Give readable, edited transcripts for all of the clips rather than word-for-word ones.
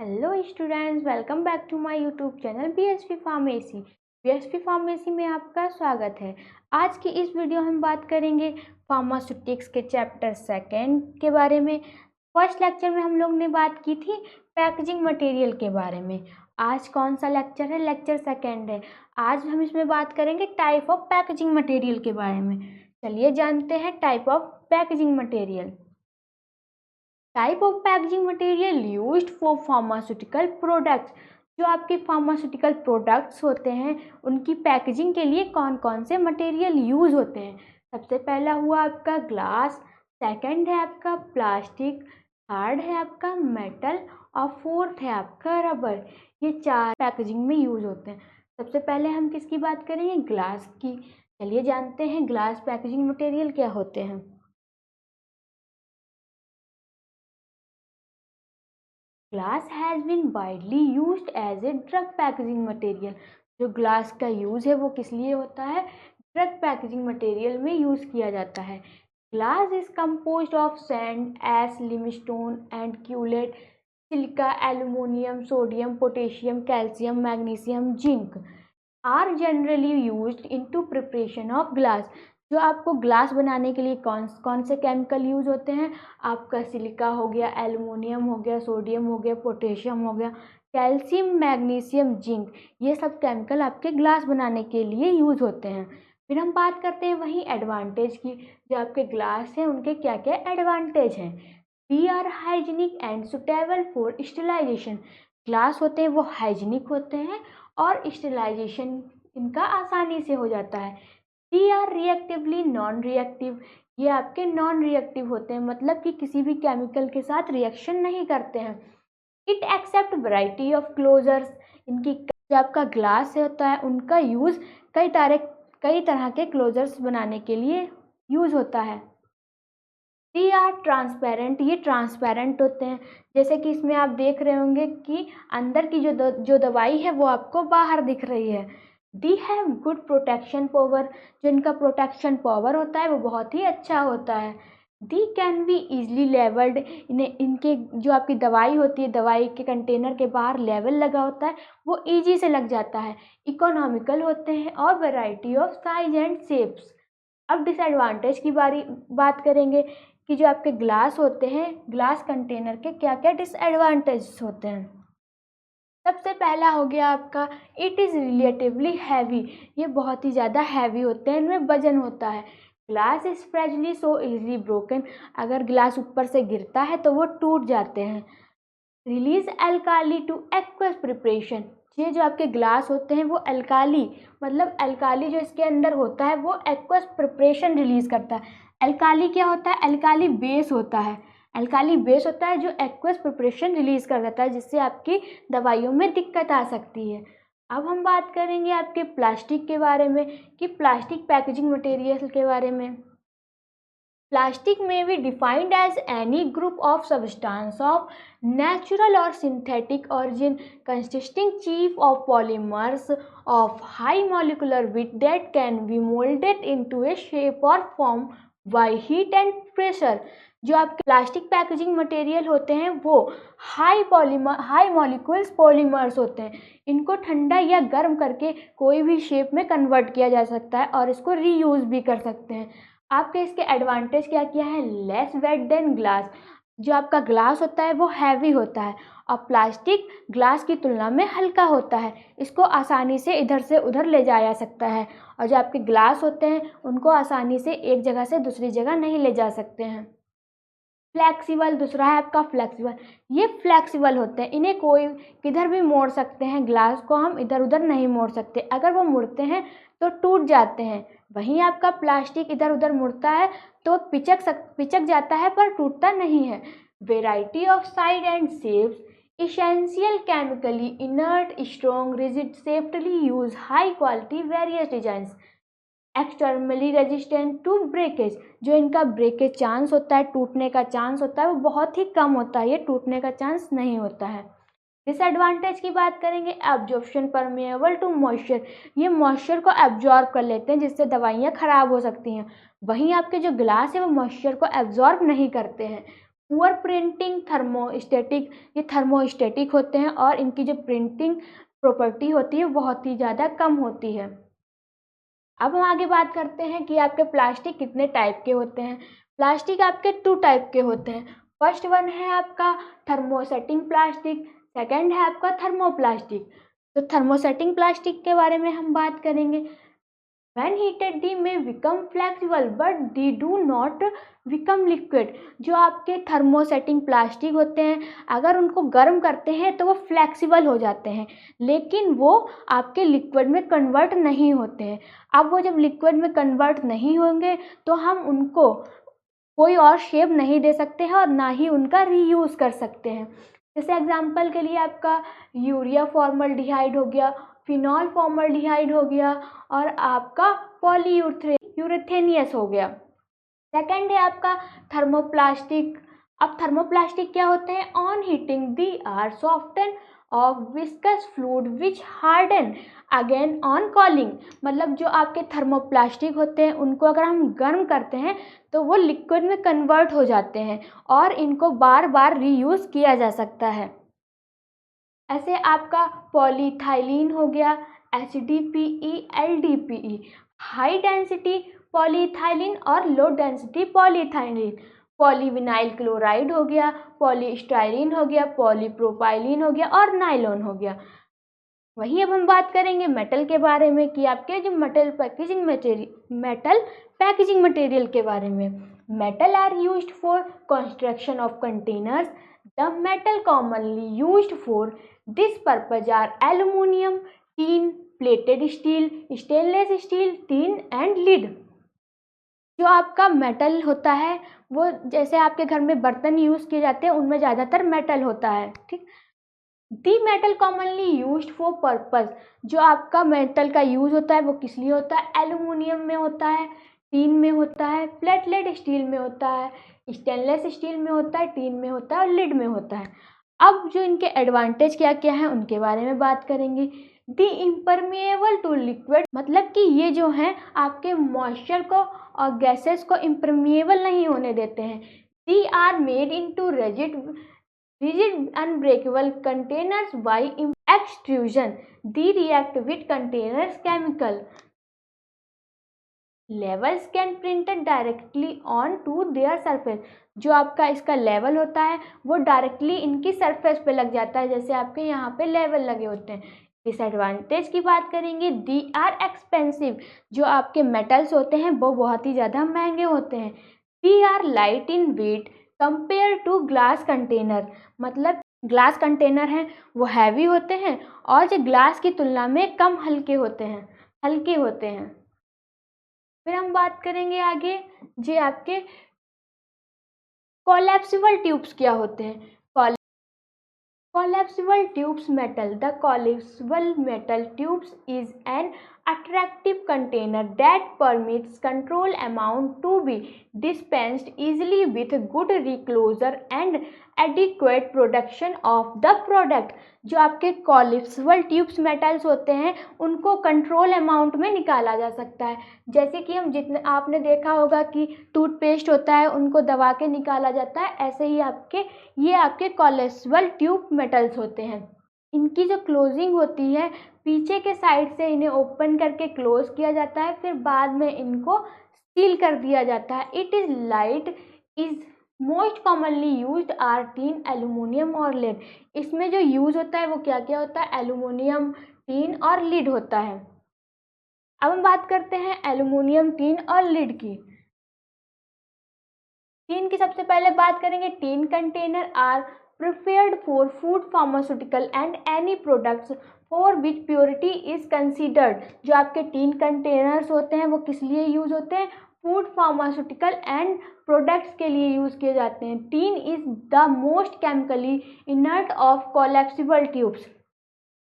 Hello students, welcome back to my YouTube channel BSP pharmacy. BSP pharmacy में आपका स्वागत है। आज की इस वीडियो हम बात करेंगे फार्मास्यूटिक्स के चैप्टर सेकंड के बारे में। फर्स्ट लेक्चर में हम लोग ने बात की थी पैकेजिंग मटेरियल के बारे में। आज कौन सा लेक्चर है? लेक्चर सेकंड है। आज हम इसमें बात करेंगे टाइप ऑफ पैकेजिंग मटेरियल के बारे में। चलिए जानते हैं type of packaging material. Type of packaging material used for pharmaceutical products. जो आपके फार्मास्यूटिकल प्रोडक्ट्स होते हैं उनकी पैकेजिंग के लिए कौन कौन से मटेरियल यूज होते हैं। सबसे पहला हुआ आपका ग्लास, सेकंड है आपका प्लास्टिक, थर्ड है आपका मेटल और फोर्थ है आपका रबर। ये चार पैकेजिंग में यूज होते हैं। सबसे पहले हम किसकी बात करेंगे? ग्लास की। चलिए जानते हैं ग्लास पैकेजिंग मटेरियल क्या होते हैं। Glass has been widely used as a drug packaging material. जो ग्लास का यूज़ है वो किस लिए होता है? ड्रग पैकेजिंग मटेरियल में यूज़ किया जाता है। Glass is composed of sand, ash, limestone and cullet, silica, aluminium, sodium, potassium, calcium, magnesium, zinc are generally used into preparation of glass. जो आपको ग्लास बनाने के लिए कौन कौन से केमिकल यूज होते हैं? आपका सिलिका हो गया, एल्युमिनियम हो गया, सोडियम हो गया, पोटेशियम हो गया, कैल्शियम, मैग्नीशियम, जिंक, ये सब केमिकल आपके ग्लास बनाने के लिए यूज होते हैं। फिर हम बात करते हैं वहीं एडवांटेज की। जो आपके ग्लास हैं उनके क्या क्या एडवांटेज हैं? They are hygienic and suitable for sterilization. Glass होते हैं वो हाइजीनिक होते हैं और स्टेरिलाइजेशन इनका आसानी से हो जाता है। दी आर रिएक्टिवली नॉन रिएक्टिव। ये आपके नॉन रिएक्टिव होते हैं, मतलब कि किसी भी केमिकल के साथ रिएक्शन नहीं करते हैं। It accept variety of closures. इनकी जो आपका ग्लास होता है उनका यूज़ कई तरह के क्लोजर्स बनाने के लिए यूज़ होता है। दी आर ट्रांसपेरेंट। ये ट्रांसपेरेंट होते हैं, जैसे कि इसमें आप देख रहे होंगे कि अंदर की जो दवाई है वो आपको बाहर दिख रही है। दी हैव गुड प्रोटेक्शन पावर। जो इनका प्रोटेक्शन पावर होता है वो बहुत ही अच्छा होता है। दी कैन बी ईजली लेवल्ड। इनके जो आपकी दवाई होती है, दवाई के कंटेनर के बाहर लेवल लगा होता है, वो ईजी से लग जाता है। इकोनॉमिकल होते हैं और variety of size and shapes. अब डिसएडवांटेज की बात करेंगे कि जो आपके ग्लास होते हैं, ग्लास कंटेनर के क्या क्या डिसएडवांटेज होते हैं। सबसे पहला हो गया आपका इट इज़ रिलेटिवली हैवी। ये बहुत ही ज़्यादा हैवी होते हैं, इनमें वजन होता है। Glass is fragile so easily broken. अगर ग्लास ऊपर से गिरता है तो वो टूट जाते हैं। Release alkali to aqueous preparation. ये जो आपके ग्लास होते हैं वो एल्काली, मतलब एल्काली जो इसके अंदर होता है वो एक्वस प्रिपरेशन रिलीज करता है। एल्काली क्या होता है? एल्काली बेस होता है। एल्काली बेस होता है जो एक्वस प्रिपरेशन रिलीज कर देता है, जिससे आपकी दवाइयों में दिक्कत आ सकती है। अब हम बात करेंगे आपके प्लास्टिक के बारे में, कि प्लास्टिक पैकेजिंग मटेरियल के बारे में। Plastic may be defined as any group of substance of natural or synthetic origin consisting chief of polymers of high molecular weight that can be molded into a shape or form by heat and pressure। जो आपके plastic packaging material होते हैं वो high molecules polymers होते हैं। इनको ठंडा या गर्म करके कोई भी शेप में कन्वर्ट किया जा सकता है और इसको रीयूज़ भी कर सकते हैं। आपके इसके एडवांटेज क्या क्या है? Less weight than glass. जो आपका ग्लास होता है वो हैवी होता है और प्लास्टिक ग्लास की तुलना में हल्का होता है। इसको आसानी से इधर से उधर ले जाया जा सकता है, और जो आपके ग्लास होते हैं उनको आसानी से एक जगह से दूसरी जगह नहीं ले जा सकते हैं। फ्लेक्सिबल, दूसरा है आपका फ्लेक्सिबल। ये फ्लेक्सिबल होते हैं, इन्हें कोई किधर भी मोड़ सकते हैं। ग्लास को हम इधर उधर नहीं मोड़ सकते, अगर वो मुड़ते हैं तो टूट जाते हैं। वहीं आपका प्लास्टिक इधर उधर मुड़ता है तो पिचक जाता है पर टूटता नहीं है। Variety of size and shapes, essential, chemically inert, strong, rigid, safely use, high quality, various designs, externally resistant to breakage. जो इनका ब्रेकेज चांस होता है, टूटने का चांस होता है, वो बहुत ही कम होता है, ये टूटने का चांस नहीं होता है। डिसएडवांटेज की बात करेंगे, एब्जॉर्प्शन परमेएबल टू मॉइस्चर। ये मॉइस्चर को एब्जॉर्ब कर लेते हैं जिससे दवाइयाँ खराब हो सकती हैं। वहीं आपके जो ग्लास है वो मॉइस्चर को एब्जॉर्ब नहीं करते हैं। पुअर प्रिंटिंग थर्मोस्टेटिक, ये थर्मोस्टेटिक होते हैं और इनकी जो प्रिंटिंग प्रॉपर्टी होती है बहुत ही ज़्यादा कम होती है। अब हम आगे बात करते हैं कि आपके प्लास्टिक कितने टाइप के होते हैं। प्लास्टिक आपके 2 टाइप के होते हैं। फर्स्ट वन है आपका थर्मोसेटिंग प्लास्टिक, सेकंड है आपका थर्मोप्लास्टिक। तो थर्मोसेटिंग प्लास्टिक के बारे में हम बात करेंगे। When heated they may become flexible but they do not become liquid। जो आपके थर्मोसेटिंग प्लास्टिक होते हैं अगर उनको गर्म करते हैं तो वो फ्लेक्सिबल हो जाते हैं, लेकिन वो आपके लिक्विड में कन्वर्ट नहीं होते हैं। अब वो जब लिक्विड में कन्वर्ट नहीं होंगे तो हम उनको कोई और शेप नहीं दे सकते हैं और ना ही उनका रीयूज़ कर सकते हैं। जैसे एग्जांपल के लिए आपका यूरिया फॉर्मल्डिहाइड हो गया, फिनॉल फॉर्मल्डिहाइड हो गया और आपका पॉलीयूरेथेनियस हो गया। सेकंड है आपका थर्मोप्लास्टिक। अब थर्मोप्लास्टिक क्या होते हैं? On heating they are soften of viscous fluid which harden again on cooling. मतलब जो आपके थर्मोप्लास्टिक होते हैं उनको अगर हम गर्म करते हैं तो वो लिक्विड में कन्वर्ट हो जाते हैं और इनको बार बार रीयूज़ किया जा सकता है। ऐसे आपका पॉलीथाइलीन हो गया, HDPE, LDPE, हाई डेंसिटी पॉलीथाइलीन और लो डेंसिटी पॉलीथाइलीन। पॉलीविनाइल क्लोराइड हो गया, पॉलीस्टाइरीन हो गया, पॉलीप्रोपाइलीन हो गया और नाइलॉन हो गया। वहीं अब हम बात करेंगे मेटल के बारे में कि आपके जो मेटल पैकेजिंग मटेरियल के बारे में। Metal are used for construction of containers. The metal commonly used for this purpose are aluminium, tin, plated steel, stainless steel, tin and lead. जो आपका मेटल होता है वो जैसे आपके घर में बर्तन यूज़ किए जाते हैं उनमें ज़्यादातर मेटल होता है, ठीक। The metal commonly used for purpose. जो आपका मेटल का यूज़ होता है वो किस लिए होता है? एल्यूमिनियम में होता है, टीन में होता है, प्लेटलेट स्टील में होता है, स्टेनलेस स्टील में होता है, टीन में होता है और लिड में होता है। अब जो इनके एडवांटेज क्या क्या हैं उनके बारे में बात करेंगे। दी इम्परमेएबल टू लिक्विड, मतलब कि ये जो हैं आपके मॉइस्चर को और गैसेस को इम्परमेएबल नहीं होने देते हैं। They are made into rigid unbreakable containers by extrusion. They react with containers chemical. Levels can printed directly onto their surface। जो आपका इसका लेवल होता है वो डायरेक्टली इनकी सरफेस पे लग जाता है, जैसे आपके यहाँ पे लेवल लगे होते हैं। डिसएडवांटेज की बात करेंगे, दी आर एक्सपेंसिव। जो आपके मेटल्स होते हैं वो बहुत ही ज़्यादा महंगे होते हैं। They are light in weight compare to glass container. मतलब ग्लास कंटेनर हैं वो हैवी होते हैं और जो ग्लास की तुलना में कम हल्के होते हैं। फिर हम बात करेंगे आगे जी आपके कोलैप्सिबल ट्यूब्स क्या होते हैं। Collapsible tubes metal. The collapsible metal tubes is an attractive container that permits control amount to be dispensed easily with good reclosure and adequate production of the product। जो आपके collapsible tubes metals होते हैं उनको control amount में निकाला जा सकता है। जैसे कि हम जितने आपने देखा होगा कि टूथपेस्ट होता है उनको दबा के निकाला जाता है, ऐसे ही ये आपके कोलैप्सिबल ट्यूब मेटल्स होते हैं। इनकी जो क्लोजिंग होती है पीछे के साइड से इन्हें ओपन करके क्लोज किया जाता है, फिर बाद में इनको सील कर दिया जाता है। It is light is most commonly used are tin, aluminium और लेड। इसमें जो यूज़ होता है वो क्या क्या होता है? एल्यूमिनियम, टीन और लीड होता है। अब हम बात करते हैं एल्यूमिनियम, टीन और लीड की। टीन की सबसे पहले बात करेंगे। Tin container are prepared for food, pharmaceutical and any products for which purity is considered. जो आपके टीन कंटेनर्स होते हैं वो किस लिए यूज होते हैं? फूड, फार्मास्यूटिकल एंड प्रोडक्ट्स के लिए यूज किए जाते हैं। Tin is the most chemically inert of collapsible tubes.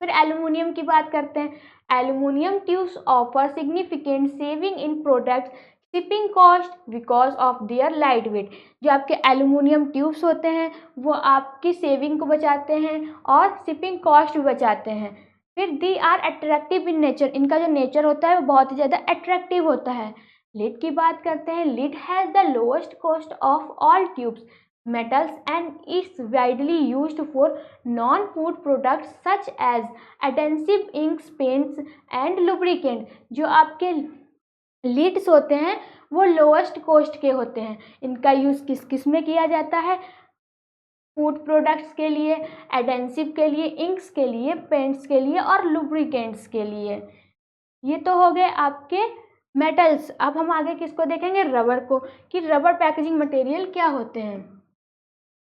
फिर एल्यूमिनियम की बात करते हैं। Aluminium tubes offer significant saving in product shipping cost because of their light weight. जो आपके एल्यूमिनियम ट्यूब्स होते हैं वो आपकी सेविंग को बचाते हैं और शिपिंग कॉस्ट भी बचाते हैं। फिर दी आर अट्रैक्टिव इन नेचर। इनका जो नेचर होता है वो बहुत ही ज़्यादा अट्रैक्टिव होता है। लीड की बात करते हैं। Lead has the lowest cost of all tubes. metals, and it's widely used for non-food products such as adhesive, inks, paints and lubricant। जो आपके लिड्स होते हैं वो लोएस्ट कॉस्ट के होते हैं। इनका यूज़ किस किस में किया जाता है? फूड प्रोडक्ट्स के लिए, एडेंसिव के लिए, इंक्स के लिए, पेंट्स के लिए और लुब्रिकेंट्स के लिए। ये तो हो गए आपके मेटल्स। अब हम आगे किसको देखेंगे? रबर को, कि रबर पैकेजिंग मटेरियल क्या होते हैं।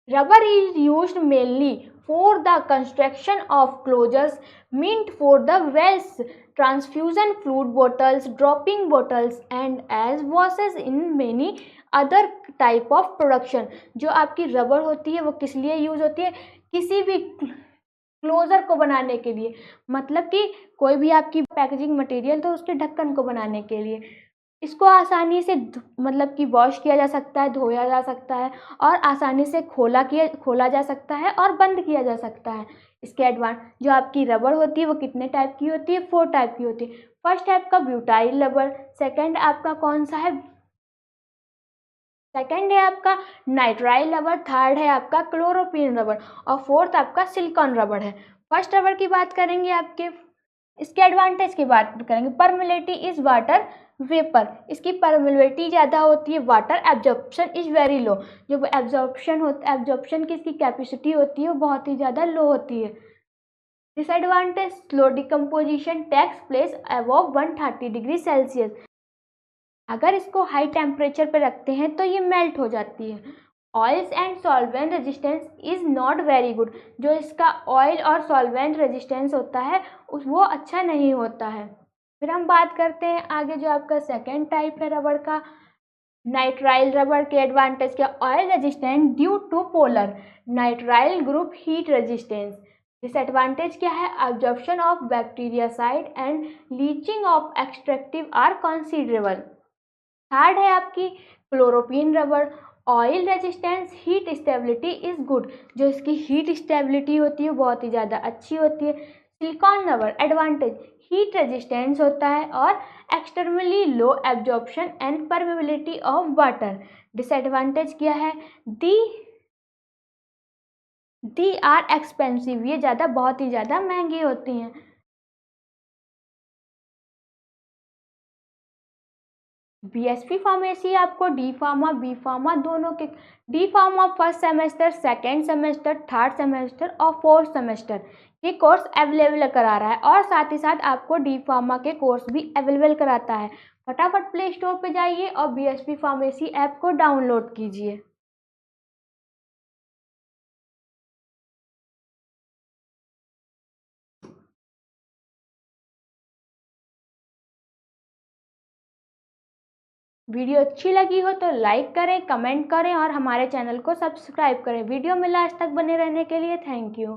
Rubber is used mainly for the construction of closures meant for the wells, transfusion fluid bottles, dropping bottles and as washes in many other type of production। जो आपकी rubber होती है वो किस लिए यूज होती है? किसी भी क्लोजर को बनाने के लिए, मतलब कि कोई भी आपकी पैकेजिंग मटेरियल तो उसके ढक्कन को बनाने के लिए। इसको आसानी से मतलब कि वॉश किया जा सकता है, धोया जा सकता है और आसानी से खोला जा सकता है और बंद किया जा सकता है। इसके एडवांस जो आपकी रबर होती है वो कितने टाइप की होती है? 4 टाइप की होती है। फर्स्ट टाइप का ब्यूटाइल रबर, सेकंड आपका कौन सा है? सेकंड है आपका नाइट्राइल रबर, थर्ड है आपका क्लोरोपीन रबर और फोर्थ आपका सिलिकॉन रबर है। फर्स्ट रबर की बात करेंगे आपके, इसके एडवांटेज की बात करेंगे। परमिलिटी इज वाटर वेपर, इसकी परमिलिटी ज़्यादा होती है। Water absorption is very low, जो एब्जॉर्प्शन की इसकी कैपेसिटी होती है वो बहुत ही ज़्यादा लो होती है। Disadvantage, slow decomposition takes place above 130 degree Celsius, अगर इसको हाई टेम्परेचर पे रखते हैं तो ये मेल्ट हो जाती है। Oils and solvent resistance is not very good, जो इसका ऑयल और सॉल्वेंट रेजिस्टेंस होता है वो अच्छा नहीं होता है। फिर हम बात करते हैं आगे जो आपका सेकेंड टाइप है रबर का, नाइट्राइल रबर के एडवांटेज क्या? Oil resistant due to polar nitrile group heat resistance. Disadvantage क्या है? Absorption of bactericide and leaching of extractive are considerable. Third है आपकी chloroprene rubber, oil resistance heat stability is good, जो इसकी heat stability होती है बहुत ही ज़्यादा अच्छी होती है। Silicone rubber advantage, heat resistance होता है और externally low absorption and permeability of water. Disadvantage क्या है? दी आर एक्सपेंसिव, ये ज़्यादा बहुत ही ज़्यादा महंगी होती हैं। बीएसपी फार्मेसी आपको डी फार्मा, बी फार्मा दोनों के, D pharma first semester, second semester, third semester और फोर्थ सेमेस्टर ये कोर्स अवेलेबल करा रहा है और साथ ही साथ आपको डी फार्मा के कोर्स भी अवेलेबल कराता है। फटाफट प्ले स्टोर पे जाइए और बीएसपी फार्मेसी ऐप को डाउनलोड कीजिए। वीडियो अच्छी लगी हो तो लाइक करें, कमेंट करें और हमारे चैनल को सब्सक्राइब करें। वीडियो में लास्ट तक बने रहने के लिए थैंक यू।